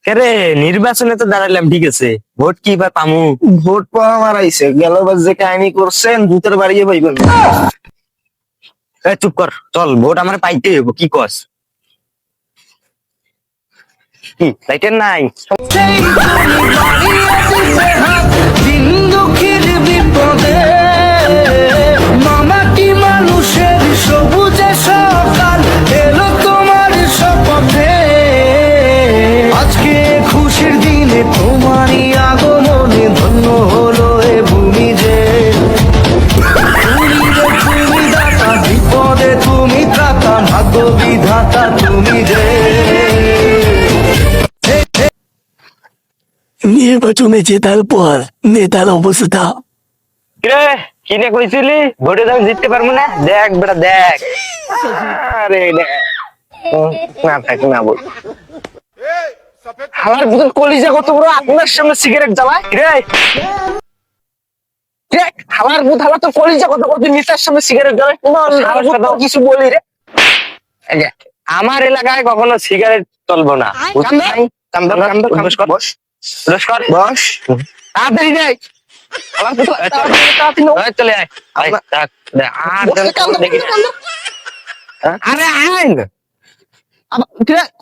আরে নির্বাচনে তো দাঁড়ালাম, ঠিক আছে, ভোট কি বা পামু? ভোট পাওয়া মারাইছে গেলবার যে কাহিনী করছেন ভূতের বাড়িয়ে পাইবেন না। চুপ কর, চল ভোট আমার পাইতে হইব, কি কস? কি লাইটের নাই? দিন দুঃখের বিপদে মামাটি মানুষের সবুজে সকাল এলো তোমার শপথে। আজকে খুশির দিনে তোমারই আগমনে ধন্য হলো এ ভূমি যে। তুমি দাতা, বিপদে তুমি ত্রাতা, ভাগ্য বিধাতা তুমি যে। নির্বাচনে জেতার পর নেতার অবস্থা কিরে, কি রে কইছিলি ভোটে দাম জিততে পারবো না? দেখ বেটা দেখ, আরে দেখ। না থাক না বল। আমার বুঝল কলিজা কত বড়, আপনার সামনে সিগারেট জ্বালায় রে। দেখ আমার বুধ হালা তো কলিজা কত বড়, তুই নেতার সামনে সিগারেট জ্বালায়, কিছু বলি রে। এই যে, আমার এলাকায় কখনো সিগারেট চলবো না। বস কর, বস কর, বস তাড়াতাড়ি যাই। আমার বুধ তাড়াতাড়ি চলে আয়। আয়, থাক, দেখ, আর দেখি না। আরে আয় না।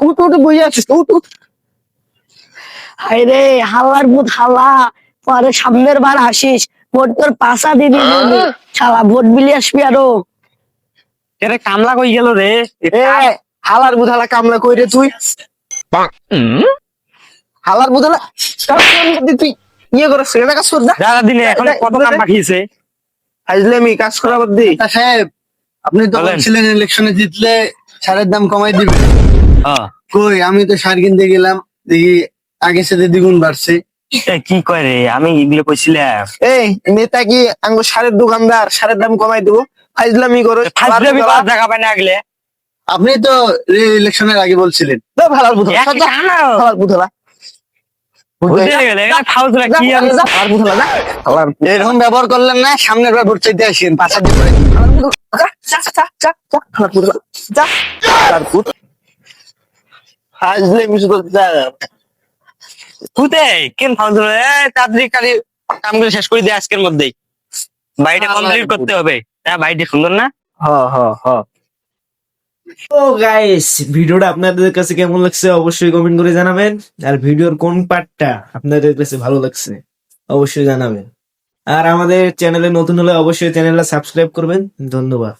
উঠ উঠ বই আছিস উঠ উঠ। হায় রে হাল্লার ভূত হাল্লা, পরে সামনের বার আসিস, ভোট তোর পাশা দিবি বলি শালা, ভোট বিলি আসবি আরো। এরে কামলা কই গেল রে? এ হালার বুধালা কামলা কই রে তুই? হালার বুধালা তুই ইয়ে করে সেটা কাজ কর না। যারা দিনে এখন কত কাম পাঠিয়েছে। আজলেমি কাজ করা বাদ দি। সাহেব, আপনি তো বলেন। বলছিলেন ইলেকশনে জিতলে সারের দাম কমাই দিবেন। হ্যাঁ, কই, আমি তো সার কিনতে গেলাম, দেখি আগের সাথে দ্বিগুণ বাড়ছে। কি কয় রে, আমি এগুলো কইছিলাম। এই নেতা কি আঙ্গো সারের দোকানদার, সারের দাম কমাই দেবো? ফাইজলামি করো। ফাজলামি করার জায়গা পায় না আগলে। আপনি তো ইলেকশনের আগে বলছিলেন। হালার বুধালা হালার বুধালা বুঝতে গেলে ফাউজলা কি আমি হালার বুধালা না হালার এরকম ব্যবহার করলেন না, সামনের বার ভোট চাইতে আসেন, পাশা দিয়ে পড়ে। তুতে কেন ফাউজলা, তাড়াতাড়ি কালি কামগুলো শেষ করে দে আজকের মধ্যেই। বাড়িটা কমপ্লিট করতে হবে। হ্যাঁ, বাড়িটা সুন্দর না? তো গাইস, ভিডিওটা আপনাদের কাছে কেমন লাগছে অবশ্যই কমেন্ট করে জানাবেন। আর ভিডিওর কোন পার্টটা আপনাদের কাছে ভালো লাগছে অবশ্যই জানাবেন। আর আমাদের চ্যানেলে নতুন হলে অবশ্যই চ্যানেলটা সাবস্ক্রাইব করবেন। ধন্যবাদ।